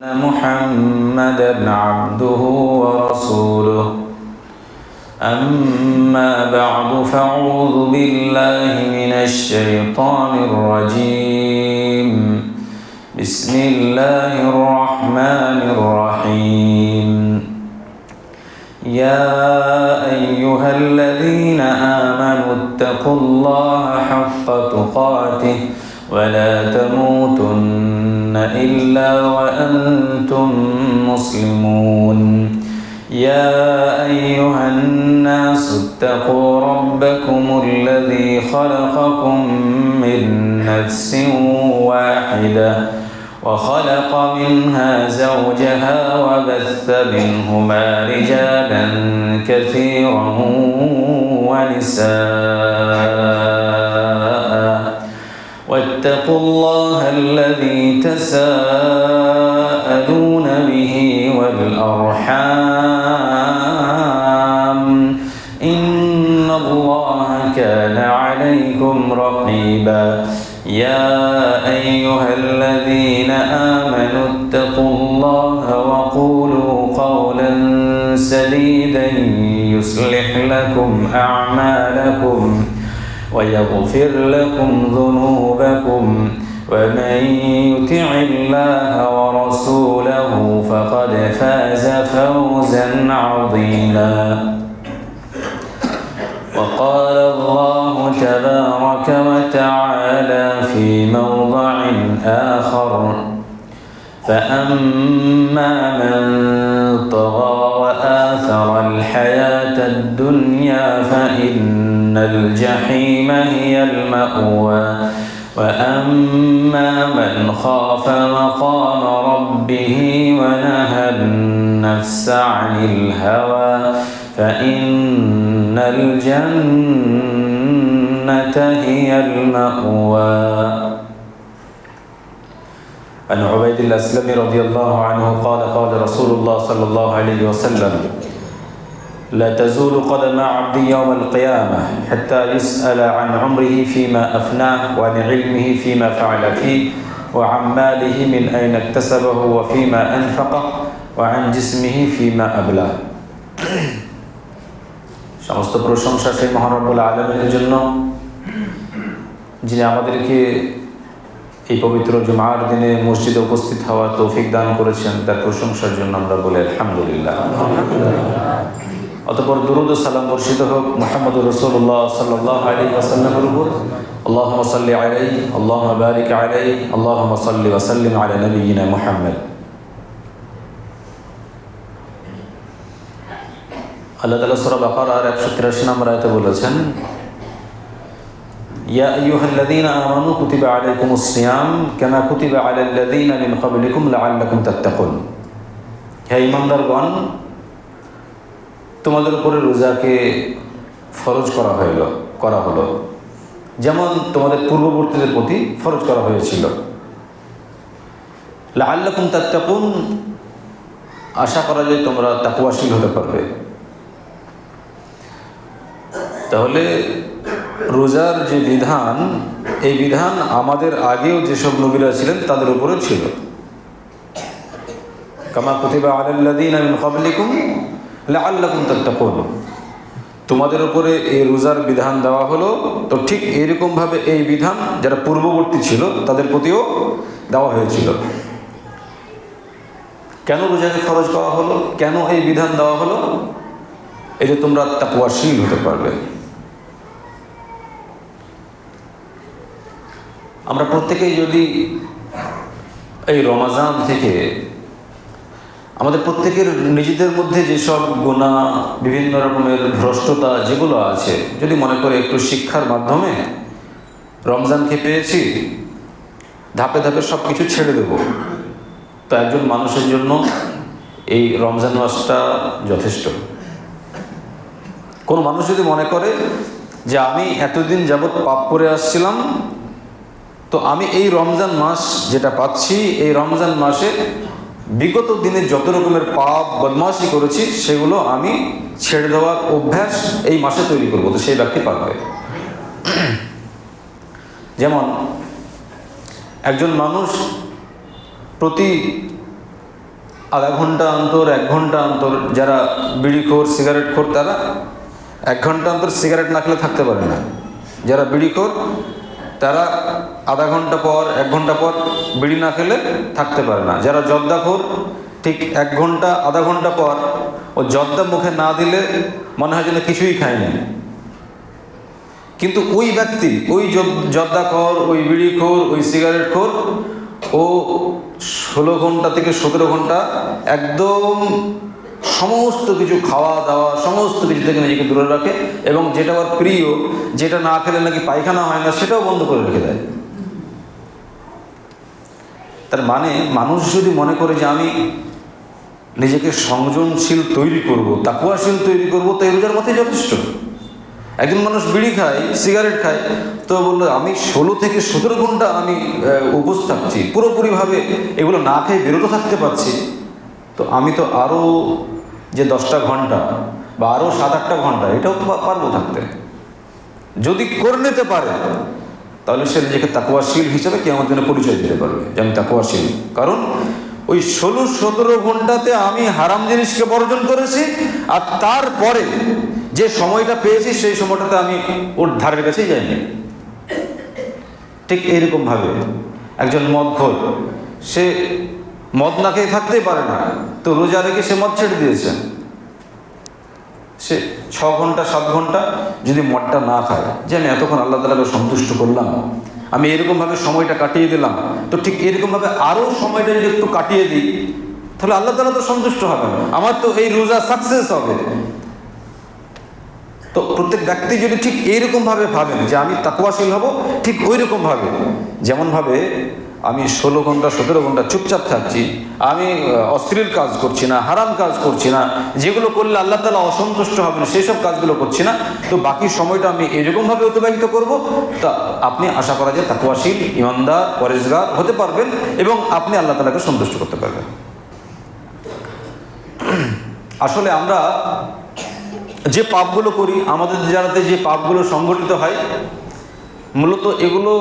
محمدا عبده ورسوله أما بعد فأعوذ بالله من الشيطان الرجيم بسم الله الرحمن الرحيم يا أيها الذين آمنوا اتقوا الله حق تقاته ولا تموتن إلا وأنتم مسلمون يا أيها الناس اتقوا ربكم الذي خلقكم من نفس واحدة وخلق منها زوجها وبث منهما رجالا كثيرا ونساء واتقوا الله الذي تساءلون به والأرحام إن الله كان عليكم رقيبا يا أيها الذين آمنوا اتقوا الله وقولوا قولا سديدا يصلح لكم أعمالكم ويغفر لكم ذنوبكم ومن يطع الله ورسوله فقد فاز فوزا عظيما وقال الله تبارك وتعالى في موضع آخر فأما من طغى وآثر الحياة الدنيا فإن الجحيم هي المأوى وأما من خاف مقام ربه ونهى النفس عن الهوى فإن الجنة هي المأوى. عن عبيد الله الأسلمي رضي الله عنه قال رسول الله صلى الله عليه وسلم لا تزول قدم عبد يوم القيامة حتى يسأل عن عمره فيما أفناه وعن علمه فيما فعل فيه وعن ماله من أين اكتسبه وفيما أنفقه وعن جسمه فيما أبلاه. সমস্ত প্রশংসা সেই মহান রব্বুল আলামিনের জন্য যিনি আমাদেরকে এই পবিত্র জুমার দিনে মসজিদে উপস্থিত হওয়ার তৌফিক দান করেছেন, তার প্রশংসার জন্য আমরা বলি আলহামদুলিল্লাহ। অতঃপর দুরূদ ও সালাম বর্ষিত হোক মুহাম্মদুর রাসূলুল্লাহ সাল্লাল্লাহু আলাইহি ওয়াসাল্লামের উপর। আল্লাহুম্মা সাল্লি আলাইহি আল্লাহুম্মা বারিক আলাইহি আল্লাহুম্মা সাল্লি ওয়া সাল্লিম আলা নাবিয়িনা মুহাম্মদ। আল্লাহ তাআলা সূরা বাকারার 183 নম্বর আয়াতে বলেছেন ইয়া আইয়ুহাল্লাযীনা আমানু কুতিবা আলাইকুমুস সিয়াম কামা কুতিবা আলাল লাযীনা মিন ক্বাবলিকুম লাআল্লাকুম তাত্তাকুন। হে ঈমানদারগণ, তোমাদের উপরে রোজাকে ফরজ করা হলো যেমন তোমাদের পূর্ববর্তীদের প্রতি ফরজ করা হয়েছিল। লাআল্লাকুম তাত্তাকুন, আশা করা যায় তোমরা তাকওয়াশীল হতে পারবে। তাহলে রোজার যে বিধান, এই বিধান আমাদের আগেও যেসব নবীরা ছিলেন তাদের উপরেও ছিল। কামা কুতিবা আলাল লাযীনা মিন ক্বাবলিকুম লাআল্লাকুম তাত্তাকুন, তোমাদের উপরে এই রোজার বিধান দেওয়া হলো, তো ঠিক এইরকমভাবে এই বিধান যারা পূর্ববর্তী ছিল তাদের প্রতিও দেওয়া হয়েছিল। কেন রোজাকে ফরজ করা হলো, কেন এই বিধান দেওয়া হলো? এই যে তোমরা তাকওয়াশীল হতে পারবে। আমরা প্রত্যেকেই যদি এই রমাজান থেকে আমাদের প্রত্যেকের নিজেদের মধ্যে যেসব গুনাহ, বিভিন্ন রকমের ভ্রষ্টতা যেগুলো আছে, যদি মনে করে একটু শিক্ষার মাধ্যমে রমজানকে পেয়েছি, ধাপে ধাপে সব কিছু ছেড়ে দেব, তো একজন মানুষের জন্য এই রমজান মাসটা যথেষ্ট। কোনো মানুষ যদি মনে করে যে আমি এতদিন যাবৎ পাপ করে আসছিলাম, তো আমি এই রমজান মাস যেটা পাচ্ছি, এই রমজান মাসে বিগত দিনে যত রকমের পাপ বদমাশি করেছি সেগুলো আমি ছেড়ে দেওয়ার অভ্যাস এই মাসে তৈরি করবো, তো সেই ব্যক্তি পারবে। যেমন একজন মানুষ প্রতি আধা ঘন্টা অন্তর, 1 ঘন্টা অন্তর, যারা বিড়িখোর সিগারেট খোর তারা 1 ঘন্টা অন্তর সিগারেট না খেলে থাকতে পারে না। যারা বিড়িখোর তারা আধা ঘন্টা পর 1 ঘন্টা পর বিড়ি না খেলে থাকতে পারে না। যারা জর্দাখোর ঠিক 1 ঘন্টা আধা ঘন্টা পর ও জর্দা মুখে না দিলে মনে হয় যেন কিছুই খায়নি। কিন্তু ওই ব্যক্তি, ওই জর্দাখোর, ওই বিড়িখোর, ওই সিগারেটখোর, ও 16 ঘন্টা থেকে 17 ঘন্টা একদম সমস্ত কিছু খাওয়া দাওয়া সমস্ত কিছু থেকে নিজেকে দূরে রাখে, এবং যেটা ওর প্রিয়, যেটা না খেলে নাকি পায়খানা হয় না, সেটাও বন্ধ করে রেখে দেয়। তার মানে মানুষ যদি মনে করে যে আমি নিজেকে সংযমশীল তৈরি করব, তাকওয়াশীল তৈরি করব, তো এই রোজার মধ্যে যথেষ্ট। একজন মানুষ বিড়ি খায়, সিগারেট খায়, তো বললো আমি 16 থেকে 17 ঘন্টা আমি উপোস থাকছি, পুরোপুরিভাবে এগুলো না খেয়ে বিরত থাকতে পারছি, তো আমি তো আরও যে 10টা ঘন্টা বা আরও 7-8টা ঘন্টা এটাও তো পারবো থাকতে। যদি করে নিতে পারে তাহলে সে নিজেকে তাকওয়াশীল হিসেবে কিয়ামতের দিনে পরিচয় দিতে পারবে যে আমি তাকওয়াশীল। কারণ ওই 16-17 ঘন্টাতে আমি হারাম জিনিসকে বর্জন করেছি, আর তারপরে যে সময়টা পেয়েছি সেই সময়টাতে আমি ওর ধারের কাছেই যাইনি। ঠিক এইরকমভাবে একজন মদখোর, সে মদ না খেয়ে থাকতেই পারে না, তো রোজা রেখে সে মদ ছেড়ে দিয়েছে। সে 6 ঘন্টা 7 ঘন্টা যদি মদটা না খায়, যে আমি এতক্ষণ আল্লাহ তাআলাকে সন্তুষ্ট করলাম, আমি এরকমভাবে সময়টা কাটিয়ে দিলাম, তো ঠিক এরকমভাবে আরও সময়টা যদি একটু কাটিয়ে দিই, তাহলে আল্লাহ তাআলা তো সন্তুষ্ট হবে না, আমার তো এই রোজা সাকসেস হবে। তো প্রত্যেক ব্যক্তি যদি ঠিক এইরকমভাবে ভাবেন যে আমি তাকওয়াশীল হব, ঠিক ওই রকমভাবে, যেমনভাবে আমি 16 ঘন্টা 17 ঘন্টা চুপচাপ থাকছি, আমি অশ্লীল কাজ করছি না, হারাম কাজ করছি না, যেগুলো করলে আল্লাহ তাআলা অসন্তুষ্ট হবেন সেই সব কাজগুলো করছি না, তো বাকি সময়টা আমি এরকমভাবে অতিবাহিত করব, তা আপনি আশা করা যায় তাকওয়াশীল, ঈমানদার, পরেজগার হতে পারবেন এবং আপনি আল্লাহ তাআলাকে সন্তুষ্ট করতে পারবেন। আসলে আমরা যে পাপগুলো করি, আমাদের যারাতে যে পাপগুলো সংগঠিত হয়, মূলত এগুলো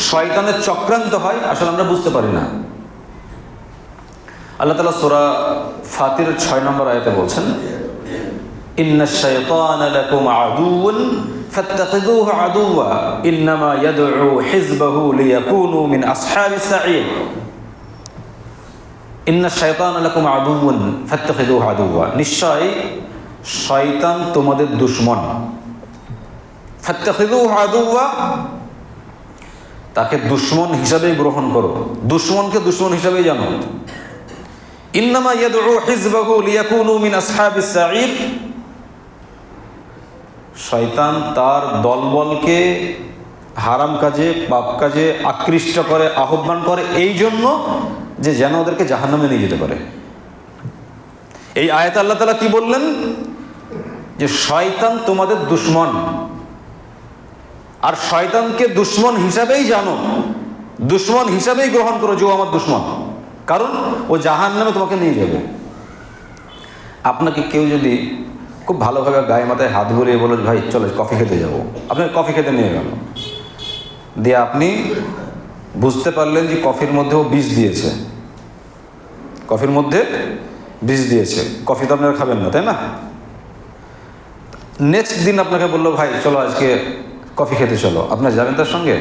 শয়তানের চক্রান্ত হয়, আসলে আমরা বুঝতে পারি না। আল্লাহ তাআলা সূরা ফাতির 6 নম্বর আয়াতে বলছেন, ইন্নাশ শাইতানা লাকুম আদুউন ফাত্তাখিযুহু আদুওয়া ইন্নামা ইয়াদউ হিজবাহু লিয়াকুনু মিন আসহাবিস সাঈর। ইন্নাশ শাইতানা লাকুম আদুউন ফাত্তাখিযুহু আদুওয়া, নিশ্চয় শয়তান তোমাদের দুশমন। ফাত্তাখিযুহু আদুওয়া, তাকে দুশমন হিসাবেই গ্রহণ করো, দুশমনকে দুশমন হিসাবেই জানো। ইন্নামা ইয়াদউ হিজবাহু লিয়াকুনু মিন আসহাবিস সাঈর, শয়তান তার দলবলকে হারাম কাজে, পাপ কাজে আকৃষ্ট করে, আহ্বান করে এই জন্য যে যেন ওদেরকে জাহান্নামে নিয়ে যেতে পারে। এই আয়াতে আল্লাহ তাআলা কি বললেন? যে শয়তান তোমাদের দুশমন, আর শয়তানকে দুশমন হিসাবেই জানো, দুশমন হিসাবেই গ্রহণ করো যে ও আমার দুশমন, কারণ ও জাহান্নামে তোমাকে নিয়ে যাবে। আপনাকে কেউ যদি খুব ভালোভাবে গায়ে মাথায় হাত বুলিয়ে বলো ভাই চলো কফি খেতে যাবো, আপনাকে কফি খেতে নিয়ে গেল, দিয়ে আপনি বুঝতে পারলেন যে কফির মধ্যেও বিষ দিয়েছে, কফির মধ্যে বিষ দিয়েছে, কফি তো আপনারা খাবেন না, তাই না? নেক্সট দিন আপনাকে বললো ভাই চলো আজকে কফি খেতে চলো, আপনারা যাবেন তার সঙ্গে?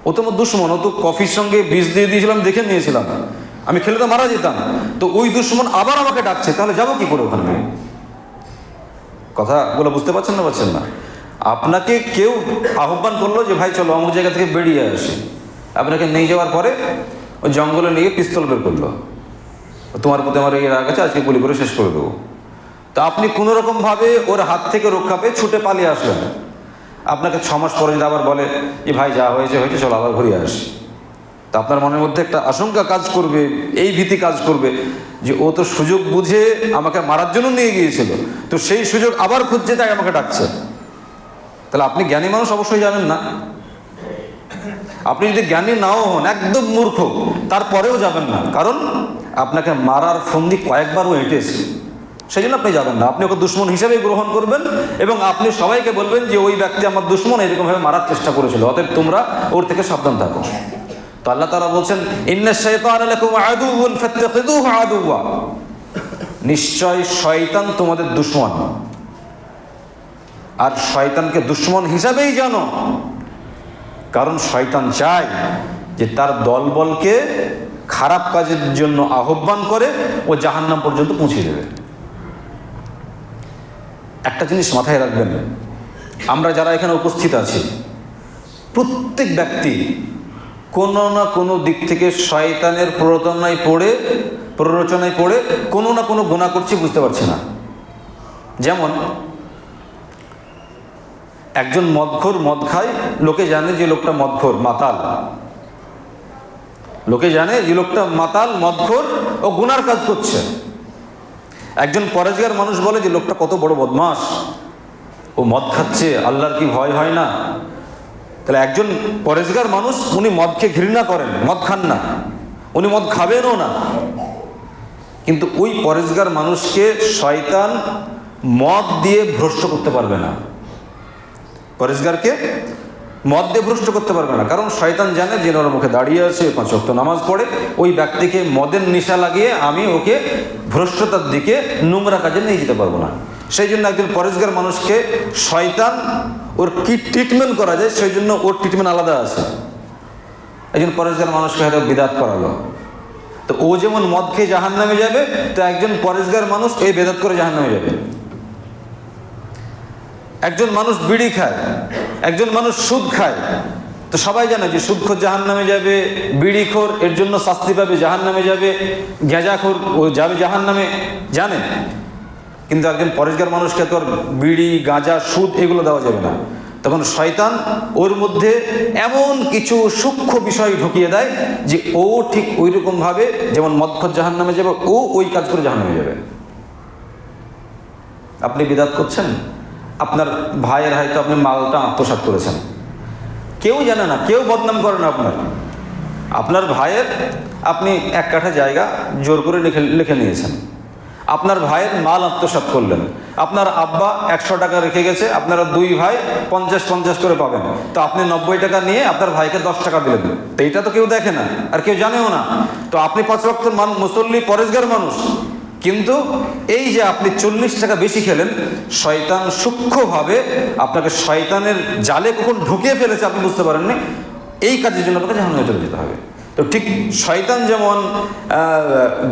ও তো আমার দুশমন, ও তো কফির সঙ্গে বিষ দিয়ে দিয়েছিলাম, দেখে নিয়েছিলাম, আমি খেলে তো মারা যেতাম, তো ওই দুশমন আবার আমাকে ডাকছে, তাহলে যাবো কি করে ওখানে? কথাগুলো বুঝতে পারছেন না? পারছেন না? আপনাকে কেউ আহ্বান করলো যে ভাই চলো অমুক জায়গা থেকে বেরিয়ে আসি, আপনাকে নিয়ে যাওয়ার পরে ওই জঙ্গলে নিয়ে পিস্তল বের করলো, তোমার প্রতি আমার এই রাগ আছে, আজকে গুলি করে শেষ করে দেবো। তো আপনি কোনোরকমভাবে ওর হাত থেকে রক্ষা পেয়ে ছুটে পালিয়ে আসলেন, আপনাকে 6 মাস পরে যদি আবার বলে যে ভাই যা হয়েছে হয়েছে চলো আবার ঘুরিয়ে আসি, তো আপনার মনের মধ্যে একটা আশঙ্কা কাজ করবে, এই ভীতি কাজ করবে যে ও তো সুযোগ বুঝে আমাকে মারার জন্য নিয়ে গিয়েছিল, তো সেই সুযোগ আবার খুঁজছে, তাই আমাকে ডাকছে। তাহলে আপনি জ্ঞানী মানুষ অবশ্যই জানেন না। আপনি যদি জ্ঞানী নাও হন, একদম মূর্খ, তারপরেও যাবেন না, কারণ আপনাকে মারার ফন্দি কয়েকবারও এঁটেছে, সেই জন্য আপনি যাবেন না। আপনি ওকে দুশমন হিসেবেই গ্রহণ করবেন এবং আপনি সবাইকে বলবেন যে ওই ব্যক্তি আমার দুশমন, এরকমভাবে মারার চেষ্টা করেছিল, অতএব তোমরা ওর থেকে সাবধান থাকো। তো আল্লাহ তাআলা বলছেন ইন্নাশ শাইতানা লাকুম আদুউন ফাত্তাখিযুহু আদুওয়া, নিশ্চয় শয়তান তোমাদের দুশমন, আর শয়তানকে দুশমন হিসাবেই জানো, কারণ শয়তান চায় যে তার দলবলকে খারাপ কাজের জন্য আহ্বান করে ও জাহান্নাম পর্যন্ত পৌঁছে দেবে। একটা জিনিস মাথায় রাখবেন, আমরা যারা এখানে উপস্থিত আছি প্রত্যেক ব্যক্তি কোনো না কোনো দিক থেকে শয়তানের প্ররোচনায় পড়ে কোনো না কোনো গুনাহ করছি, বুঝতে পারছি না। যেমন একজন মদখোর মদ খায়, লোকে জানে যে লোকটা মদখোর মাতাল, লোকে জানে যে লোকটা মাতাল মদখোর ও গুনার কাজ করছে। একজন পরেজগার মানুষ বলে যে লোকটা কত বড় বদমাশ, ও মদ খাচ্ছে, আল্লাহর কি ভয় হয় না? তাহলে একজন পরেজগার মানুষ, উনি মদকে ঘৃণা করেন, মদ খান না, উনি মদ খাবেনও না, কিন্তু ওই পরেজগার মানুষকে শয়তান মদ দিয়ে ভ্রষ্ট করতে পারবে না। পরেজগারকে মদ দিয়ে ভ্রষ্ট করতে পারবে না, কারণ শয়তান জানে যে ওর মুখে দাঁড়িয়ে আছে, 5 ওয়াক্ত নামাজ পড়ে, ওই ব্যক্তিকে মদের নেশা লাগিয়ে আমি ওকে ভ্রষ্টতার দিকে নোংরা কাজে নিয়ে যেতে পারবো না। সেই জন্য একজন পরেজগার মানুষকে শয়তান ওর কি ট্রিটমেন্ট করা যায়, সেই জন্য ওর ট্রিটমেন্ট আলাদা আছে। একজন পরেজগার মানুষকে হয়তো বিদাত করালো, তো ও যেমন মদ খেয়ে জাহান্নামে যাবে, তো একজন পরেজগার মানুষ এই বেদাত করে জাহান্নামে যাবে। একজন মানুষ বিড়ি খায়, একজন মানুষ সুদ খায়, তো সবাই জানে যে সুদখোর জাহান্নামে যাবে, বিড়িখোর এর জন্য শাস্তি পাবে, জাহান্নামে যাবে, গাঁজাখোর ও যাবে জাহান্নামে, জানে। কিন্তু একজন পরেজগার মানুষকে তো আর বিড়ি গাঁজা সুদ এগুলো দেওয়া যাবে না। তখন শয়তান ওর মধ্যে এমন কিছু সূক্ষ্ম বিষয় ঢুকিয়ে দেয় যে ও ঠিক ওই রকমভাবে যেমন মদখোর জাহান্নামে যাবে, ও ওই কাজ করে জাহান্নামে যাবে। আপনি বিদাত করছেন, আপনার ভাইয়ের হয়তো আপনি মালটা আত্মসাৎ করেছেন, কেউ জানে না, কেউ বদনাম করে না আপনার ভাইয়ের আপনি 1 কাঠা জায়গা জোর করে লিখে নিয়েছেন, আপনার ভাইয়ের মাল আত্মসাৎ করলেন, আপনার আব্বা 100 টাকা রেখে গেছে, আপনারা 2 ভাই 50-50 করে পাবেন, তো আপনি 90 টাকা নিয়ে আপনার ভাইকে 10 টাকা দিলেন, তো এইটা তো কেউ দেখে না আর কেউ জানেও না। তো আপনি 5 ওয়াক্ত মুসল্লি পরেজগার মানুষ, কিন্তু এই যে আপনি 40 টাকা বেশি খেলেন, শয়তান সূক্ষ্মভাবে আপনাকে শয়তানের জালে কখন ঢুকিয়ে ফেলেছে আপনি বুঝতে পারেননি, এই কাজের জন্য আপনাকে জাহান্নামে চলে যেতে হবে। তো ঠিক শয়তান যেমন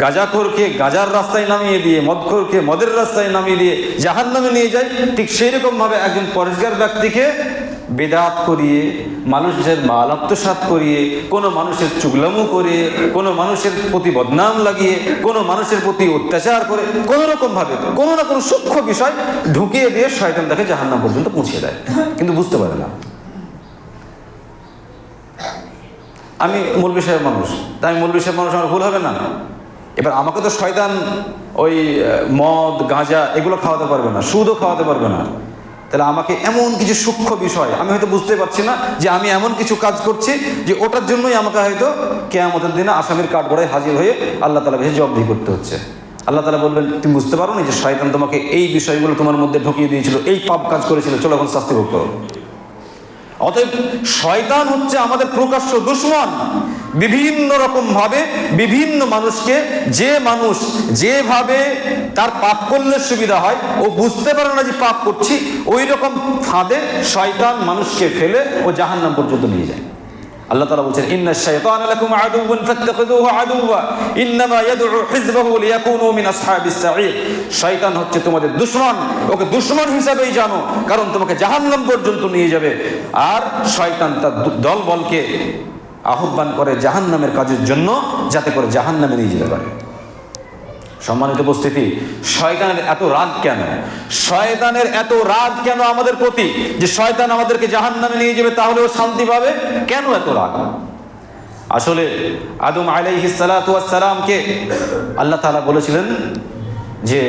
গাঁজাখোরকে গাঁজার রাস্তায় নামিয়ে দিয়ে, মদখোরকে মদের রাস্তায় নামিয়ে দিয়ে জাহান্নামে নিয়ে যায়, ঠিক সেই রকমভাবে একজন পরেজগার ব্যক্তিকে বেদাত করিয়ে, মানুষের মাল আত্মসাৎ করিয়ে, কোনো মানুষের চুগলামু করে, কোনো মানুষের প্রতি বদনাম লাগিয়ে, কোনো মানুষের প্রতি অত্যাচার করে, কোনো রকমভাবে কোনো না কোনো সূক্ষ্ম বিষয় ঢুকিয়ে দিয়ে শয়তান তাকে জাহান্নাম পর্যন্ত পৌঁছে দেয়, কিন্তু বুঝতে পারে না। আমি মৌলভী সাহেব মানুষ, তাই আমি মৌলভী সাহেব মানুষ, আমার ভুল হবে না? এবার আমাকে তো শয়তান ওই মদ গাঁজা এগুলো খাওয়াতে পারবে না, সুদও খাওয়াতে পারবে না। তাহলে আমাকে এমন কিছু সূক্ষ্ম বিষয় আমি হয়তো বুঝতে পারছি না যে আমি এমন কিছু কাজ করছি যে ওটার জন্যই আমাকে হয়তো কিয়ামতের দিনে আসামির কাঠগড়ায় হাজির হয়ে আল্লাহ তাআলার কাছে জবাবদিহি করতে হচ্ছে। আল্লাহ তাআলা বলবেন, তুমি বুঝতে পারো না যে শয়তান তোমাকে এই বিষয়গুলো তোমার মধ্যে ঢুকিয়ে দিয়েছিল, এই পাপ কাজ করেছিল, চলো এখন শাস্তি ভোগ করো। অতএব শয়তান হচ্ছে আমাদের প্রকাশ্য দুশমন। বিভিন্ন রকম ভাবে বিভিন্ন মানুষকে, যে মানুষ যেভাবে তার পাপ করলে সুবিধা হয়, ও বুঝতে পারে না যে পাপ করছি, ওই রকম ফাঁদে শয়তান মানুষকে ফেলে ও জাহান্নাম পর্যন্ত নিয়ে যায়। আল্লাহ তাআলা বলছেন, ইন্নাশ শাইতানা লাকুম আদুউন ফাত্তাখিযুহু আদুওয়া ইন্নামা ইয়াদউ হিজবাহু লিয়াকুনু মিন আসহাবিস সাঈর। শয়তান হচ্ছে তোমাদের দুশমন, ওকে দুশমন হিসাবেই জানো, কারণ তোমাকে জাহান্নাম পর্যন্ত নিয়ে যাবে। আর শয়তান তার দলবলকে আহ্বান করে জাহান্নামের কাজের জন্য, যাতে করে জাহান্নামে নিয়ে যেতে পারে। সম্মানিত উপস্থিতি, শয়তানের এত রাগ কেন? শয়তানের এত রাগ কেন আমাদের প্রতি যে শয়তান আমাদেরকে জাহান্নামে নিয়ে যাবে, তাহলেও শান্তি পাবে? কেন এত রাগ? আসলে আদম আলাইহিস সালাতু ওয়াস সালামকে আল্লাহ তাআলা বলেছিলেন যে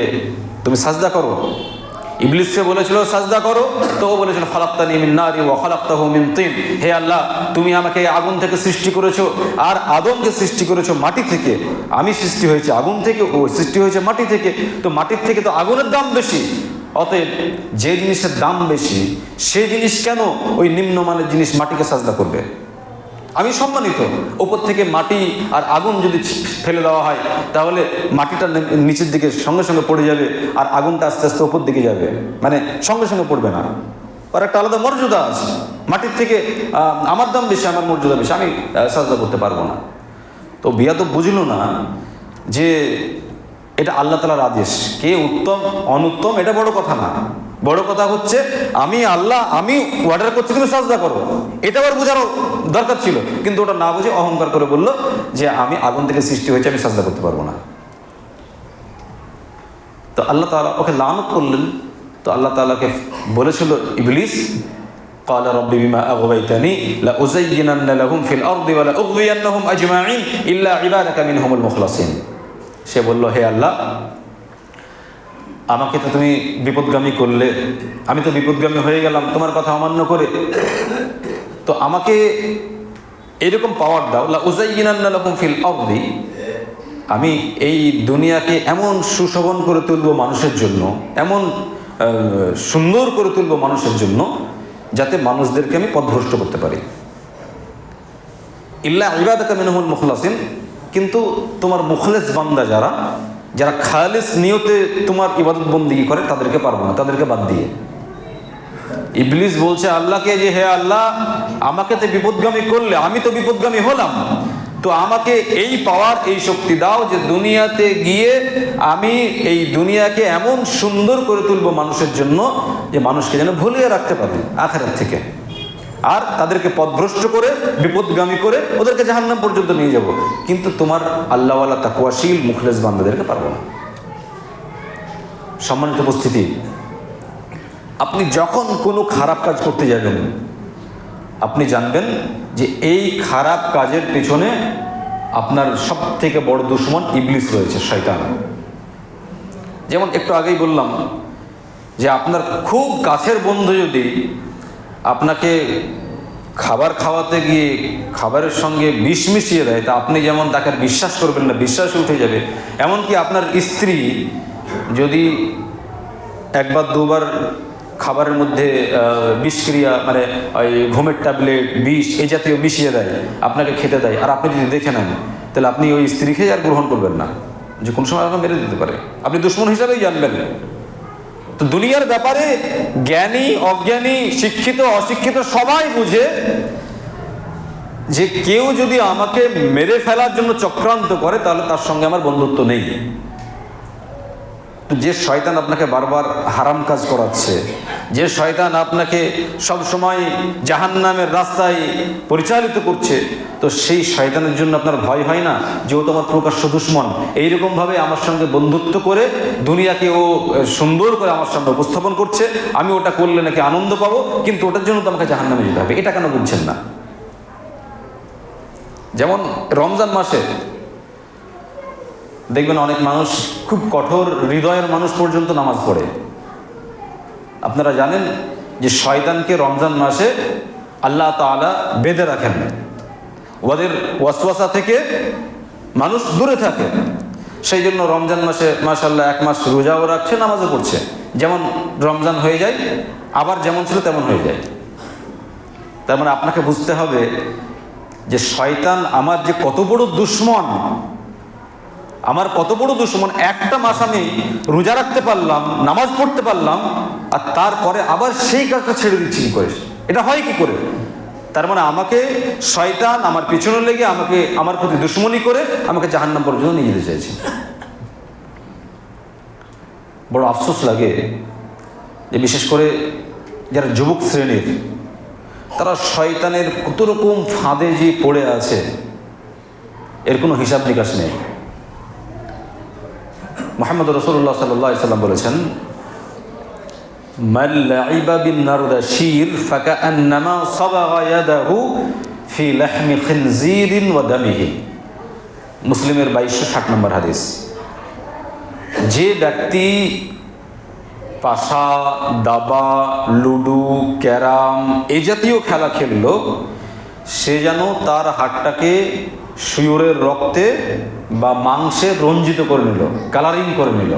তুমি সাজদা করো। ইবলিসকে বলেছিল সাজদা করো, তো ও বলেছিল খালাকতানি মিন নারি ওয়া খালাকতাহু মিন তিন। হে আল্লাহ, তুমি আমাকে আগুন থেকে সৃষ্টি করেছো, আর আদমকে সৃষ্টি করেছো মাটি থেকে। আমি সৃষ্টি হয়েছে আগুন থেকে, ও সৃষ্টি হয়েছে মাটি থেকে, তো মাটির থেকে তো আগুনের দাম বেশি। অতএব যে জিনিসের দাম বেশি সেই জিনিস কেন ওই নিম্নমানের জিনিস মাটিকে সাজদা করবে? আমি সম্মানিত। ওপর থেকে মাটি আর আগুন যদি ফেলে দেওয়া হয় তাহলে মাটিটা নিচের দিকে সঙ্গে সঙ্গে পড়ে যাবে আর আগুনটা আস্তে আস্তে ওপর দিকে যাবে, মানে সঙ্গে সঙ্গে পড়বে না। আর একটা আলাদা মর্যাদা আছে। মাটির থেকে আমার দাম বেশি, আমার মর্যাদা বেশি, আমি সাজদা করতে পারবো না। তো বিয়াদব বুঝলো না যে এটা আল্লাহ তাআলার আদেশ। কে উত্তম অনুত্তম এটা বড় কথা না, বড় কথা হচ্ছে আমি আল্লাহ, আমি অর্ডার করছি তুমি সাজদা করো। এটা আবার বোঝানো দরকার ছিল, কিন্তু ওটা না বুঝে অহংকার করে বললো যে আমি আগুন থেকে সৃষ্টি হয়েছে, আমি সাজদা করতে পারবো না। তো আল্লাহ তাআলা ওকে লানত করলেন। তো আল্লাহ তাআলাকে বলেছিল ইবলিস, قال رب بما أغويتني لأزينن لهم في الأرض ولأغوينهم أجمعين إلا عبادك منهم المخلصين। সে বলল, হে আল্লাহ, আমাকে তো তুমি বিপদগামী করলে, আমি তো বিপদগামী হয়ে গেলাম তোমার কথা অমান্য করে, তো আমাকে এরকম পাওয়ার দাও, লাউযায়্যিনান্না লাহুম ফিল আরদি, আমি এই দুনিয়াকে এমন সুশোভন করে তুলব মানুষের জন্য, এমন সুন্দর করে তুলব মানুষের জন্য, যাতে মানুষদেরকে আমি পথভ্রষ্ট করতে পারি। ইল্লা ইবাদাকা মিনহুল মুখলাসিন, কিন্তু তোমার মুখলেস বান্দা যারা, যারা খালিস নিয়তে তোমার ইবাদত বন্দেগী করে তাদেরকে পারবো না, তাদেরকে বাদ দিয়ে। ইবলিস বলছে আল্লাহকে যে হে আল্লাহ, আমাকে তো বিপদগামী করলে, আমি তো বিপদগামী হলাম, তো আমাকে এই পাওয়ার, এই শক্তি দাও যে দুনিয়াতে গিয়ে আমি এই দুনিয়াকে এমন সুন্দর করে তুলবো মানুষের জন্য যে মানুষকে যেন ভুলিয়ে রাখতে পারে আখিরাত থেকে, আর তাদেরকে পথভ্রষ্ট করে বিপদগামী করে ওদেরকে জাহান্নাম পর্যন্ত নিয়ে যাব, কিন্তু তোমার আল্লাহওয়ালা তাকওয়াশীল মুখলেস বান্দাদেরকে পারবো না। সম্মানিত উপস্থিতি, আপনি যখন কোনো খারাপ কাজ করতে যাবেন, আপনি জানবেন যে এই খারাপ কাজের পেছনে আপনার সব থেকে বড় দুশমন ইবলিস রয়েছে, শয়তান। যেমন একটু আগেই বললাম যে আপনার খুব কাছের বন্ধু যদি আপনাকে খাবার খাওয়াতে গিয়ে খাবারের সঙ্গে বিষ মিশিয়ে দেয়, তা আপনি যেমন তাকে বিশ্বাস করবেন না, বিশ্বাস উঠে যাবে। এমনকি আপনার স্ত্রী যদি একবার দুবার খাবারের মধ্যে বিষক্রিয়া, মানে ওই ঘুমের ট্যাবলেট, বিষ এই জাতীয় মিশিয়ে দেয়, আপনাকে খেতে দেয়, আর আপনি যদি দেখে নেন, তাহলে আপনি ওই স্ত্রীকে আর গ্রহণ করবেন না, যে কোনো সময় আপনাকে মেরে দিতে পারে, আপনি দুশমন হিসাবেই জানবেন। তো দুনিয়ার ব্যাপারে জ্ঞানী অজ্ঞানী, শিক্ষিত অশিক্ষিত সবাই বুঝে যে কেউ যদি আমাকে মেরে ফেলার জন্য চক্রান্ত করে তাহলে তার সঙ্গে আমার বন্ধুত্ব নেই। তো যে শয়তান আপনাকে বারবার হারাম কাজ করাচ্ছে, যে শয়তান আপনাকে সব সময় জাহান্নামের রাস্তায় পরিচালিত করছে, তো সেই শয়তানের জন্য আপনার ভয় হয় না যে ও তোমার প্রকাশ্য দুশমন, এইরকমভাবে আমার সঙ্গে বন্ধুত্ব করে দুনিয়াকে ও সুন্দর করে আমার সামনে উপস্থাপন করছে, আমি ওটা করলে নাকি আনন্দ পাবো, কিন্তু ওটার জন্য তো আমাকে জাহান্নামে যেতে হবে, এটা কেন বুঝছেন না? যেমন রমজান মাসে দেখবেন অনেক মানুষ, খুব কঠোর হৃদয়ের মানুষ পর্যন্ত নামাজ পড়ে। আপনারা জানেন যে শয়তানকে রমজান মাসে আল্লাহ তাআলা বেঁধে রাখেন, ওদের ওয়াসওয়াসা থেকে মানুষ দূরে থাকে। সেই জন্য রমজান মাসে মাশাআল্লাহ 1 মাস রোজাও রাখছে, নামাজও পড়ছে, যেমন রমজান হয়ে যায় আবার যেমন ছিল তেমন হয়ে যায়। তার মানে আপনাকে বুঝতে হবে যে শয়তান আমার যে কত বড় দুশমন, আমার কত বড় দুশমন। একটা মাস আমি রোজা রাখতে পারলাম, নামাজ পড়তে পারলাম, আর তারপরে আবার সেই কাজটা ছেড়ে দিচ্ছি কি করে? এটা হয় কি করে? তার মানে আমাকে শয়তান আমার পিছনে লেগে আমাকে আমার প্রতি দুশমনি করে আমাকে জাহান্নাম পর্যন্ত নিয়ে যেতে চাইছে। বড় আফসোস লাগে যে বিশেষ করে যারা যুবক শ্রেণীর, তারা শয়তানের কত রকম ফাঁদে যে পড়ে আছে এর কোনো হিসাব নিকাশ নেই। মুহাম্মদ রাসূলুল্লাহ সাল্লাল্লাহু আলাইহি ওয়াসাল্লাম বলেছেন, মান লাইবা বিন নারদাশির ফাকান্নামা সাবাগা ইয়াদাহু ফি লাহমি খিনজিরিন ওয়া দামিহি। মুসলিমের 2260 নম্বর হাদিস। যে ব্যক্তি পাশা, দাবা, লুডু, ক্যারাম এই জাতীয় খেলা খেললো, সে যেন তার হাতটাকে শুয়োরের রক্তে বা মাংসে রঞ্জিত করে নিল, কালারিং করে নিল।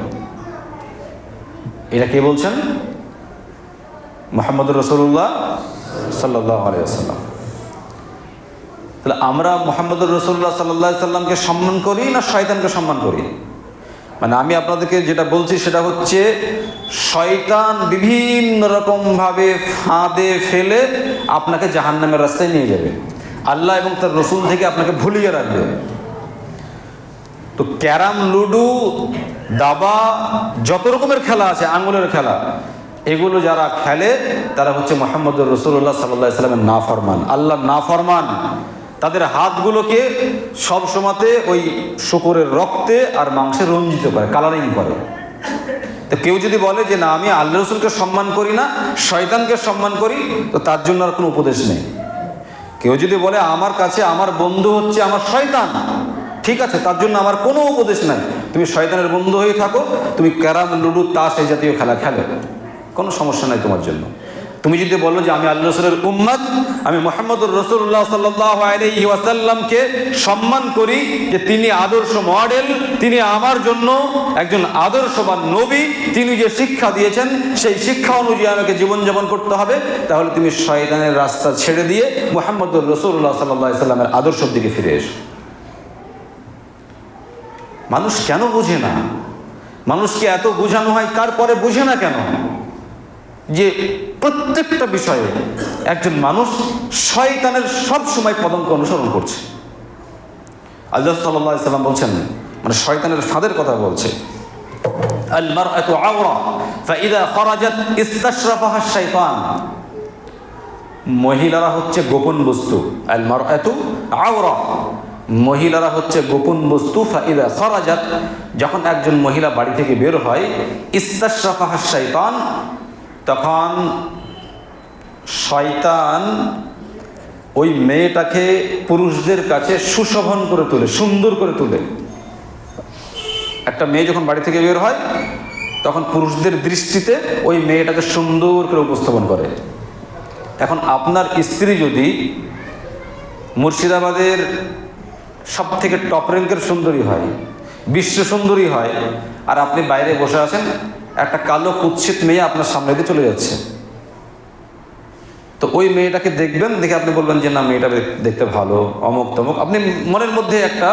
এটা কে বলছেন? মুহাম্মদুর রাসূলুল্লাহ সাল্লাল্লাহু আলাইহি ওয়াসাল্লাম। তাহলে আমরা মুহাম্মদুর রাসূলুল্লাহ সাল্লাল্লাহু আলাইহি সাল্লামকে সম্মান করি না শয়তানকে সম্মান করি? মানে আমি আপনাদেরকে যেটা বলছি সেটা হচ্ছে, শয়তান বিভিন্ন রকমভাবে ফাঁদে ফেলে আপনাকে জাহান্নামের রাস্তায় নিয়ে যাবে, আল্লাহ এবং তার রসুল থেকে আপনাকে ভুলিয়ে রাখবে। তো ক্যারাম, লুডু, দাবা, যত রকমের খেলা আছে, আঙ্গুলের খেলা, এগুলো যারা খেলে তারা হচ্ছে মুহাম্মদুর রাসূলুল্লাহ সাল্লাল্লাহু আলাইহি সাল্লামের নাফরমান, আল্লাহর নাফরমান। তাদের হাতগুলোকে সব সময়তে ওই শূকরের রক্তে আর মাংসে রঞ্জিত করে, কালারিং করে। তো কেউ যদি বলে যে না আমি আল্লাহ রসুলকে সম্মান করি না, শয়তানকে সম্মান করি, তো তার জন্য আর কোনো উপদেশ নেই। কেউ যদি বলে আমার কাছে আমার বন্ধু হচ্ছে আমার শয়তান, ঠিক আছে, তার জন্য আমার কোনো উপদেশ নাই। তুমি শয়তানের বন্ধু হয়ে থাকো, তুমি ক্যারাম, লুডু, তাস এই জাতীয় খেলা খেলো, কোনো সমস্যা নাই তোমার জন্য। তুমি যদি বলো যে আমি আল্লাহ রসুলের উম্মত, আমি মুহাম্মদুর রাসূলুল্লাহ সাল্লাল্লাহু আলাইহি ওয়াসাল্লামকে সম্মান করি, যে তিনি আদর্শ মডেল, তিনি আমার জন্য একজন আদর্শবান নবী, তিনি যে শিক্ষা দিয়েছেন সেই শিক্ষা অনুযায়ী আমাকে জীবনযাপন করতে হবে, তাহলে তুমি শয়তানের রাস্তা ছেড়ে দিয়ে মুহাম্মদুর রাসূলুল্লাহ সাল্লাল্লাহু আলাইহি সাল্লামের আদর্শের দিকে ফিরে এসো। মানুষ কেন বোঝে না? মানুষকে এত বোঝানো হয়, তারপরে বোঝে না কেন? যে প্রত্যেকটা বিষয়ে একজন মানুষ শয়তানের সব সময় পদঙ্ক অনুসরণ করছে। আল্লাহ সাল্লাল্লাহু আলাইহি সাল্লাম বলছেন, মানে শয়তানের ফাঁদের কথা বলছে, আল মারআতু আওরা ফাইদা খারাজাত ইস্তাশরাফাহা শাইতান। মহিলারা হচ্ছে গোপন বস্তু। আল মারআতু আওরা, মহিলারা হচ্ছে গোপন বস্তু। ফাইদা খারাজাত, যখন একজন মহিলা বাড়ি থেকে বের হয়, ইস্তাশরাফাহা শাইতান, তখন শয়তান ওই মেয়েটাকে পুরুষদের কাছে সুশোভন করে তোলে, সুন্দর করে তোলে। একটা মেয়ে যখন বাড়ি থেকে বের হয়, তখন পুরুষদের দৃষ্টিতে ওই মেয়েটাকে সুন্দর করে উপস্থাপন করে। এখন আপনার স্ত্রী যদি মুর্শিদাবাদের সব থেকে টপ র্যাঙ্কের সুন্দরী হয়, বিশ্ব সুন্দরী হয়, আর আপনি বাইরে বসে আছেন, একটা কালো কুৎসিত মেয়ে আপনার সামনে দিয়ে চলে যাচ্ছে, তো ওই মেয়েটাকে দেখবেন, দেখে আপনি বলবেন যে না মেয়েটা দেখতে ভালো, অমুক তমুক, আপনি মনের মধ্যে একটা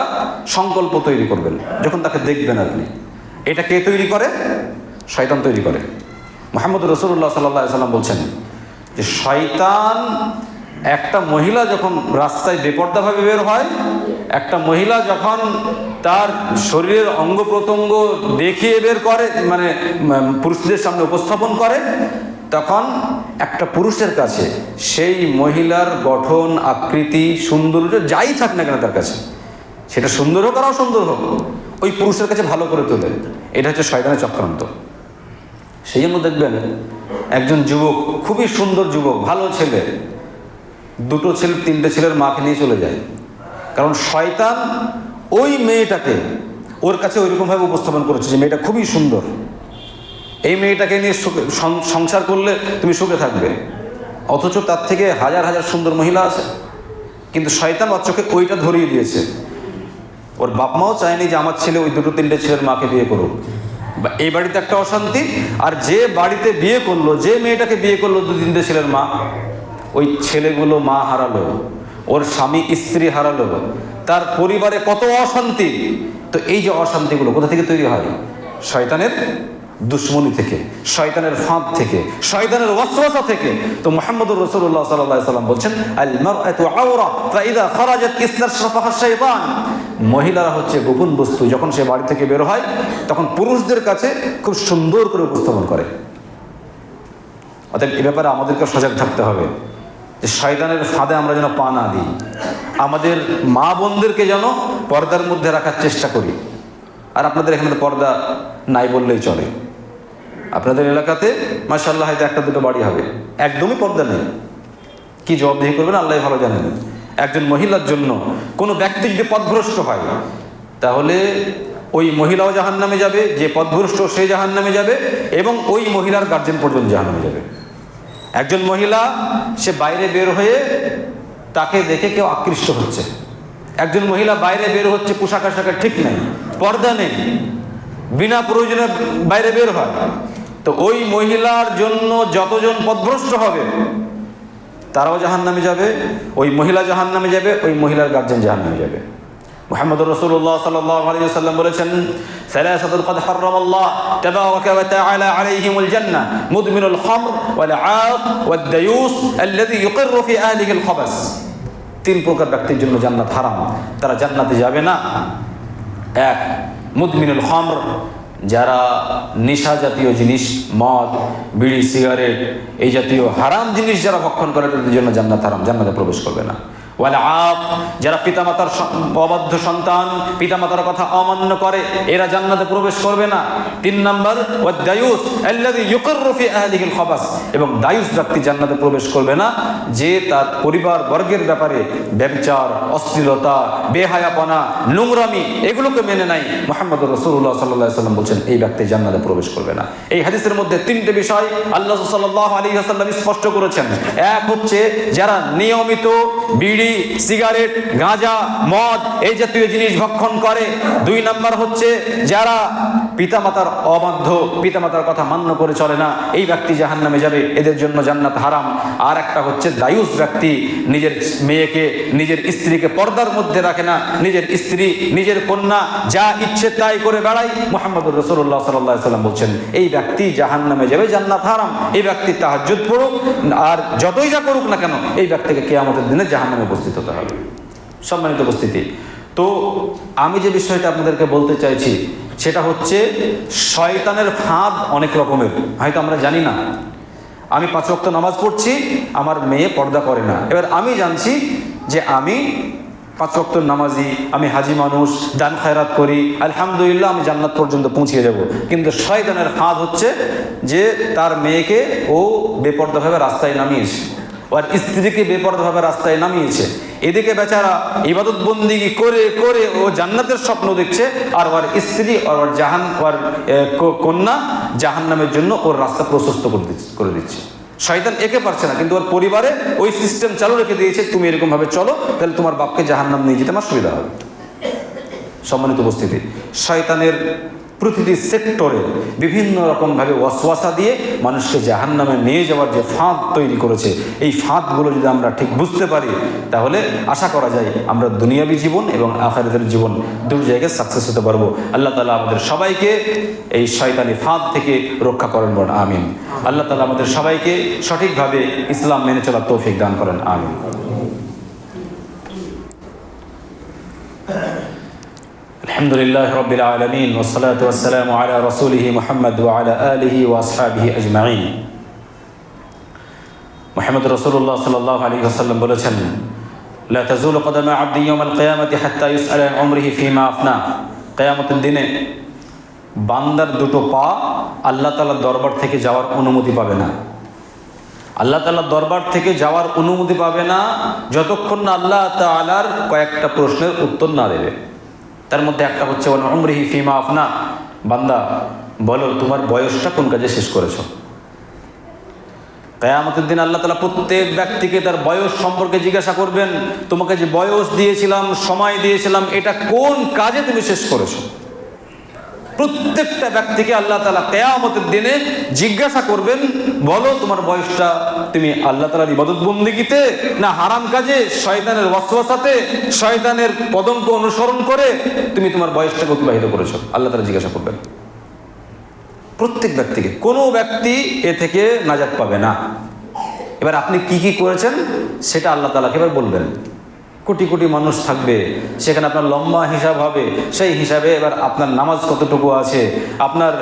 সংকল্প তৈরি করবেন যখন তাকে দেখবেন। আপনি এটা কে তৈরি করে? শয়তান তৈরি করে। মুহাম্মদুর রাসূলুল্লাহ সাল্লাল্লাহু আলাইহি সাল্লাম বলছেন যে শয়তান, একটা মহিলা যখন রাস্তায় বেপর্দাভাবে বের হয়, একটা মহিলা যখন তার শরীরের অঙ্গ প্রত্যঙ্গ দেখিয়ে বের করে, মানে পুরুষদের সামনে উপস্থাপন করে, তখন একটা পুরুষের কাছে সেই মহিলার গঠন, আকৃতি, সৌন্দর্য যাই থাক না কেন তার কাছে, সেটা সুন্দর হোক আর অসুন্দর হোক, ওই পুরুষের কাছে ভালো করে তোলে। এটা হচ্ছে শয়তানের চক্রান্ত। সেই জন্য দেখবেন একজন যুবক, খুবই সুন্দর যুবক, ভালো ছেলে, দুটো ছেলে, তিনটে ছেলের মাকে নিয়ে চলে যায়, কারণ শয়তান ওই মেয়েটাকে ওর কাছে ওইরকমভাবে উপস্থাপন করেছে যে মেয়েটা খুবই সুন্দর, এই মেয়েটাকে নিয়ে সংসার করলে তুমি সুখে থাকবে। অথচ তার থেকে হাজার হাজার সুন্দর মহিলা আছে, কিন্তু শয়তান বাচ্চাকে ওইটা ধরিয়ে দিয়েছে। ওর বাপ মাও চায়নি যে আমার ছেলে ওই দুটো তিনটে ছেলের মাকে বিয়ে করুক। এই বাড়িতে একটা অশান্তি, আর যে বাড়িতে বিয়ে করলো, যে মেয়েটাকে বিয়ে করলো দু তিনটে ছেলের মা, ওই ছেলেগুলো মা হারালো, ওর স্বামী স্ত্রী হারালো, তার পরিবারে কত অশান্তি। তো এই যে অশান্তিগুলো কোথা থেকে তৈরি হয়? শয়তানের দুশ্মনী থেকে, শয়তানের ফাঁদ থেকে, শয়তানের ওয়াসওয়াসা থেকে। তো মুহাম্মদুর রাসূলুল্লাহ সাল্লাল্লাহু আলাইহি সাল্লাম বলছেন, আল মারআতু আওরা ফাইদা খারাজাত ইস্তাশরাফাহা শাইতান। মহিলারা হচ্ছে গোপন বস্তু, যখন সে বাড়ি থেকে বের হয় তখন পুরুষদের কাছে খুব সুন্দর করে উপস্থাপন করে। অতএব এ ব্যাপারে আমাদেরকে সজাগ থাকতে হবে যে শয়তানের ফাঁদে আমরা যেন পা না দিই, আমাদের মা বোনদেরকে যেন পর্দার মধ্যে রাখার চেষ্টা করি। আর আপনাদের এখানে তো পর্দা নাই বললেই চলে। আপনাদের এলাকাতে মাশাআল্লাহ হয়তো একটা দুটো বাড়ি হবে, একদমই পর্দা নেই। কি জবাবদিহি করবেন আল্লাহ ভালো জানেন। একজন মহিলার জন্য কোনো ব্যক্তি যদি পথভ্রষ্ট হয়, তাহলে ওই মহিলাও জাহান্নামে যাবে, যে পথভ্রষ্ট সে জাহান্নামে যাবে, এবং ওই মহিলার গার্জেন পর্যন্ত জাহান্নামে যাবে। একজন মহিলা সে বাইরে বের হয়ে তাকে দেখে কেউ আকৃষ্ট হচ্ছে, একজন মহিলা বাইরে বের হচ্ছে, পোশাক আশাকের ঠিক নেই, পর্দা নেই, বিনা প্রয়োজনে বাইরে বের হয়, তো ওই মহিলার জন্য যতজন পথভ্রষ্ট হবে তারাও জাহান্নামে যাবে, ওই মহিলা জাহান্নামে যাবে, ওই মহিলার গার্জেন জাহান্নামে যাবে। মুহাম্মদুর রাসূলুল্লাহ সাল্লাল্লাহু আলাইহি ওয়াসাল্লাম বলেছেন, সালাসাতুন ক্বাদ হারামাল্লাহ তাবারাকা ওয়া তাআলা আলাইহিমুল জান্নাহ মুদমিনুল খামর ওয়াল আaq ওয়াদ দায়ুস আল্লাযী ইউকিররু ফি আহলিহিল খাবাস। 3 প্রকার ব্যক্তির জন্য জান্নাত হারাম, তারা জান্নাতে যাবে না। 1, মুদমিনুল খামর, যারা নেশা জাতীয় জিনিস, মদ, বিড়ি, সিগারেট এই জাতীয় হারাম জিনিস যারা ভক্ষণ করে তাদের জন্য জান্নাত হারাম, জান্নাতে প্রবেশ করবে না। ওয়াল আaq, যারা পিতামাতার অবাধ্য সন্তান, পিতামাতার কথা অমান্য করে, এরা জান্নাতে প্রবেশ করবে না। 3 নম্বর, ওয়াদ দায়ুস আল্লাযী ইউকিররু ফি আহলিহিল খাবাস, এবং দায়ুস ব্যক্তি জান্নাতে প্রবেশ করবে না, যে তার পরিবার বর্গের ব্যাপারে ব্যভিচার, অশ্লীলতা, বেহায়াপনা, নোংরামি এগুলোকে মেনে নাই। মুহাম্মদুর রাসূলুল্লাহ সাল্লাল্লাহু আলাইহি ওয়াসাল্লাম বলছেন এই ব্যক্তি জান্নাতে প্রবেশ করবে না। এই হাদিসের মধ্যে 3টে বিষয় আল্লাহ সাল্লাল্লাহু আলাইহি ওয়াসাল্লাম স্পষ্ট করেছেন। 1 হচ্ছে যারা নিয়মিত বিড়ি, সিগারেট, গাঁজা, মদ এই জাতীয় জিনিস ভক্ষণ করে। 2 নম্বর হচ্ছে যারা পিতামাতার অবাধ্য, পিতামাতার কথা মান্য করে চলে না, এই ব্যক্তি জাহান্নামে যাবে, এদের জন্য জান্নাত হারাম। আর একটা হচ্ছে দায়ুস ব্যক্তি, নিজের মেয়েকে, নিজের স্ত্রীকে পর্দার মধ্যে রাখে না, নিজের স্ত্রী, নিজের কন্যা যা ইচ্ছে তাই করে বেড়ায়। মুহাম্মদুর রাসূলুল্লাহ সাল্লাল্লাহু আলাইহি ওয়াসাল্লাম বলছেন এই ব্যক্তি জাহান্নামে যাবে, জান্নাত হারাম। এই ব্যক্তি তাহাজ্জুদ পড়ুক আর যতই যা করুক না কেন, এই ব্যক্তিকে কিয়ামতের দিনে জাহান্নামে উপস্থিত হতে হবে। সম্মানিত উপস্থিতি, তো আমি যে বিষয়টা আপনাদেরকে বলতে চাইছি সেটা হচ্ছে শয়তানের ফাঁদ অনেক রকমের, হয়তো আমরা জানি না। আমি 5 ওয়াক্ত নামাজ পড়ছি, আমার মেয়ে পর্দা করে না, এবার আমি জানছি যে আমি 5 ওয়াক্ত নামাজি, আমি হাজি মানুষ, দান খায়রাত করি, আলহামদুলিল্লাহ আমি জান্নাত পর্যন্ত পৌঁছে যাব। কিন্তু শয়তানের ফাঁদ হচ্ছে যে তার মেয়েকে ও বেপর্দাভাবে রাস্তায় নামিয়েছে, ওর স্ত্রীকে বেপরদাভাবে রাস্তায় নামিয়েছে। এদিকে বেচারা ইবাদত বন্দিগি করে করে ও জান্নাতের স্বপ্ন দেখছে, আর ওর স্ত্রী ওর কন্যা জাহান্নামের জন্য ওর রাস্তা প্রশস্ত করে দিচ্ছে। শয়তান একে পারছে না, কিন্তু ওর পরিবারে ওই সিস্টেম চালু রেখে দিয়েছে, তুমি এরকমভাবে চলো, তাহলে তোমার বাপকে জাহান্নাম নিয়ে যেতে আমার সুবিধা হবে। সম্মানিত উপস্থিতি, শয়তানের প্রতিটি সেক্টরে বিভিন্ন রকমভাবে ওয়াসওয়াসা দিয়ে মানুষকে জাহান্নামে নিয়ে যাওয়ার যে ফাঁদ তৈরি করেছে, এই ফাঁদগুলো যদি আমরা ঠিক বুঝতে পারি তাহলে আশা করা যায় আমরা দুনিয়াবী জীবন এবং আখিরাতের জীবন 2 জায়গায় সাকসেস হতে পারবো। আল্লাহ তাআলা আমাদের সবাইকে এই শয়তানি ফাঁদ থেকে রক্ষা করেন, বলেন আমিন। আল্লাহ তাআলা আমাদের সবাইকে সঠিকভাবে ইসলাম মেনে চলার তৌফিক দান করেন, আমিন। আলহামদুলিল্লাহ রাব্বিল আলামিন ওয়াসসালাতু ওয়াসসালামু আলা রাসূলিহি মুহাম্মদ ওয়া আলা আলিহি ওয়া আসহাবিহি আজমাইন। মুহাম্মদ রাসূলুল্লাহ সাল্লাল্লাহু আলাইহি ওয়াসাল্লাম বলেছেন, লা তাজুলু কদামা আবদি ইয়াওমাল কিয়ামাতি হাত্তা ইউসআলা আন উমরিহি ফীমা আফনা। কিয়ামতের দিনে বান্দার 2টো পা আল্লাহ তাআলার দরবার থেকে যাওয়ার অনুমতি পাবে না। আল্লাহ তাআলার দরবার থেকে যাওয়ার অনুমতি পাবে না যতক্ষণ না আল্লাহ তাআলার কয়েকটা প্রশ্নের উত্তর না দেবে। তার মধ্যে একটা হচ্ছে ওয়ান উমরিহি ফীমা আফনা, বান্দা বলো তোমার বয়সটা কোন কাজে শেষ করেছো। কিয়ামতের দিন আল্লাহ তাআলা প্রত্যেক ব্যক্তিকে তার বয়স সম্পর্কে জিজ্ঞাসা করবেন, তোমাকে যে বয়স দিয়েছিলাম, সময় দিয়েছিলাম, এটা কোন কাজে তুমি শেষ করেছো। প্রত্যেকটা ব্যক্তিকে আল্লাহ তাআলা কিয়ামতের দিনে জিজ্ঞাসা করবেন, বলো তোমার বয়সটা তুমি আল্লাহ তাআলার ইবাদত বন্দেগীতে না হারাম কাজে, শয়তানের ওয়াসওয়াসাতে, শয়তানের পদঙ্ক অনুসরণ করে তুমি তোমার বয়সটাকে অতিবাহিত করেছো। আল্লাহ তাআলা জিজ্ঞাসা করবেন প্রত্যেক ব্যক্তিকে, কোনো ব্যক্তি এ থেকে নাজাত পাবে না। এবার আপনি কি কি করেছেন সেটা আল্লাহ তাআলাকে এবার বলবেন। কোটি কোটি মানুষ থাকবে, সেখানে আপনার লম্বা হিসাব হবে, সেই হিসাবে এবার আপনার নামাজ কতটুকু আছে, আপনার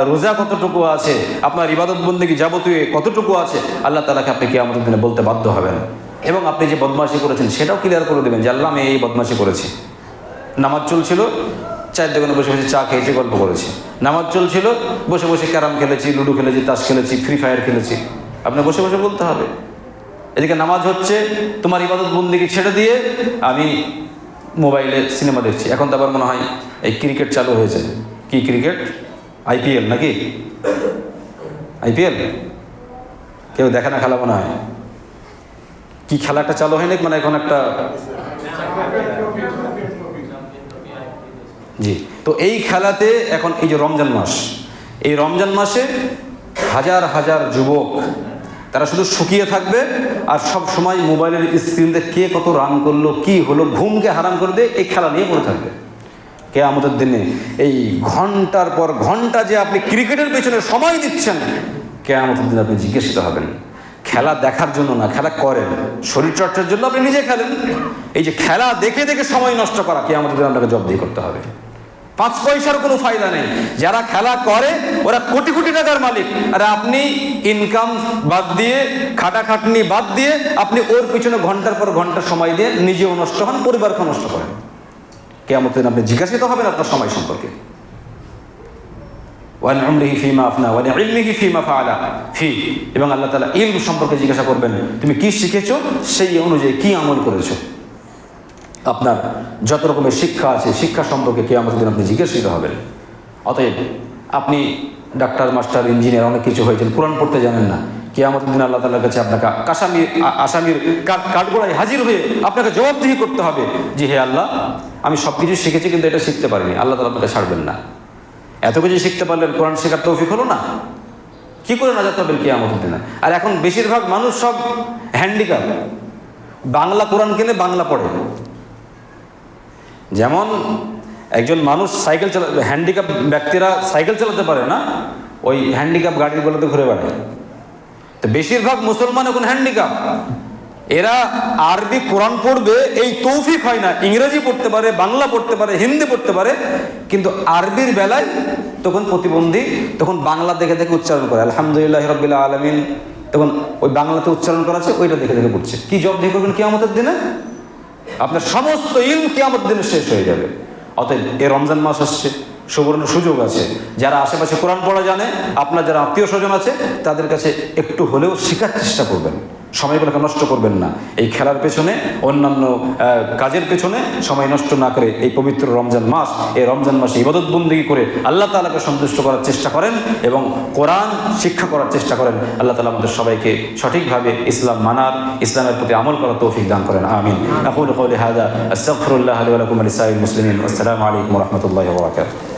রোজা কতটুকু আছে, আপনার ইবাদত বন্দেগী যাবতীয় কতটুকু আছে, আল্লাহ তাআলাকে আপনি কিয়ামতের দিনে বলতে বাধ্য হবেন। এবং আপনি যে বদমাশি করেছেন সেটাও ক্লিয়ার করে দেবেন যে আল্লাহ আমি এই বদমাশি করেছি। নামাজ চলছিল, চায়ের দোকানে বসে বসে চা খেয়েছি, গল্প করেছি। নামাজ চলছিল, বসে বসে ক্যারাম খেলেছি, লুডো খেলেছি, তাস খেলেছি, ফ্রি ফায়ার খেলেছি। আপনি বসে বসে বলতে হবে। এদিকে নামাজ হচ্ছে, তোমার ইবাদত বন্দেগী ছেড়ে দিয়ে আমি মোবাইলে সিনেমা দেখছি। এখন তো আবার মনে হয় এই ক্রিকেট চালু হয়েছে। কি ক্রিকেট? আইপিএল নাকি? আইপিএল কেউ দেখে না খেলা মনে হয়। কি খেলাটা চালু হয় নাকি, মানে এখন একটা, জি। তো এই খেলাতে এখন এই যে রমজান মাস, এই রমজান মাসে হাজার হাজার যুবক তারা শুধু শুকিয়ে থাকবে আর সব সময় মোবাইলের স্ক্রিনে কে কত রান করলো, কি হলো, ঘুমকে হারাম করে দিয়ে এই খেলা নিয়ে পড়ে থাকবে। কিয়ামতের দিনে এই ঘন্টার পর ঘন্টা যে আপনি ক্রিকেটের পেছনে সময় দিচ্ছেন, কিয়ামতের দিনে আপনি জিজ্ঞাসিত হবেন। খেলা দেখার জন্য না, খেলা করেন শরীরচর্চার জন্য, আপনি নিজে খেলেন। এই যে খেলা দেখে দেখে সময় নষ্ট করা, কিয়ামতের দিনে আপনাকে জবাবদিহি করতে হবে। 5 পয়সার কোনো ফায়দা নেই। যারা খেলা করে ওরা কোটি কোটি টাকার মালিক, আর আপনি ইনকাম বাদ দিয়ে, খাটাখাটনি বাদ দিয়ে আপনি ওর পিছনে ঘন্টার পর ঘন্টা সময় দিয়ে নিজেও নষ্ট হন, পরিবারকে নষ্ট করেন। কিয়ামতের দিন আপনি জিজ্ঞাসিত হবেন আপনার সময় সম্পর্কে। ওয়ান উমরিহি ফীমা আফনা ওয়া ইলমিহি ফীমা ফাআলা ফি, এবং আল্লাহ তাআলা ইলম সম্পর্কে জিজ্ঞাসা করবেন, তুমি কি শিখেছো, সেই অনুযায়ী কি আমল করেছো। আপনার যত রকমের শিক্ষা আছে, শিক্ষা সম্পর্কে কিয়ামতের দিন আপনি জিজ্ঞাসিত হবেন। অতএব আপনি ডাক্তার, মাস্টার, ইঞ্জিনিয়ার অনেক কিছু হয়েছেন, কোরআন পড়তে জানেন না, কিয়ামতের দিন আল্লাহ তাআলার কাছে আপনাকে আসামির কাঠগড়ায় হাজির হয়ে আপনাকে জবাবদিহি করতে হবে যে হে আল্লাহ, আমি সব কিছু শিখেছি কিন্তু এটা শিখতে পারিনি। আল্লাহ তাআলা আপনাকে ছাড়বেন না। এত কিছু শিখতে পারলেন, কোরআন শেখার তৌফিক হলো না, কি করে নাজাত পাবেন কিয়ামতের দিনে? আর এখন বেশিরভাগ মানুষ সব হ্যান্ডিক্যাপ, বাংলা কোরআন কিনে বাংলা পড়ে। যেমন একজন মানুষ সাইকেল হ্যান্ডিক্যাপ ব্যক্তিরা সাইকেল চালাতে পারে না, ওই হ্যান্ডিক্যাপ গাড়িগুলোতে ঘুরে বেড়ায়। তো বেশিরভাগ মুসলমান এখন হ্যান্ডিক্যাপ, এরা আরবি কোরআন পড়বে এই তৌফিক হয় না। ইংরেজি পড়তে পারে, বাংলা পড়তে পারে, হিন্দি পড়তে পারে, কিন্তু আরবির বেলায় তখন প্রতিবন্ধী, তখন বাংলা দেখে দেখে উচ্চারণ করে আলহামদুলিল্লাহ রাব্বিল আলামিন, তখন ওই বাংলাতে উচ্চারণ করা আছে ওইটা দেখে দেখে পড়ছে। কি জবাবদিহি করবেন কিয়ামতের দিনে? আপনার সমস্ত ইলম কিয়ামতের দিনে শেষ হয়ে যাবে। অতএব এই রমজান মাস আসছে, সুবর্ণ সুযোগ আছে। যারা আশেপাশে কোরআন পড়া জানে, আপনার যারা আত্মীয় স্বজন আছে, তাদের কাছে একটু হলেও শেখার চেষ্টা করবেন। সময়গুলোকে নষ্ট করবেন না। এই খেলার পেছনে, অন্যান্য কাজের পেছনে সময় নষ্ট না করে এই পবিত্র রমজান মাস, এই রমজান মাসে ইবাদত বন্দেগী করে আল্লাহ তাআলাকে সন্তুষ্ট করার চেষ্টা করেন এবং কোরআন শিক্ষা করার চেষ্টা করেন। আল্লাহ তাআলা আমাদের সবাইকে সঠিকভাবে ইসলাম মানার, ইসলামের প্রতি আমল করার তৌফিক দান করেন। আমিন। আকুলু কওলি হাযা আস্তাগফিরুল্লাহ লি ওয়া লাকুম ওয়া লিসাইরিল মুসলিমিন। আসসালামু আলাইকুম ওয়া রাহমাতুল্লাহি ওয়া বারাকাতুহু।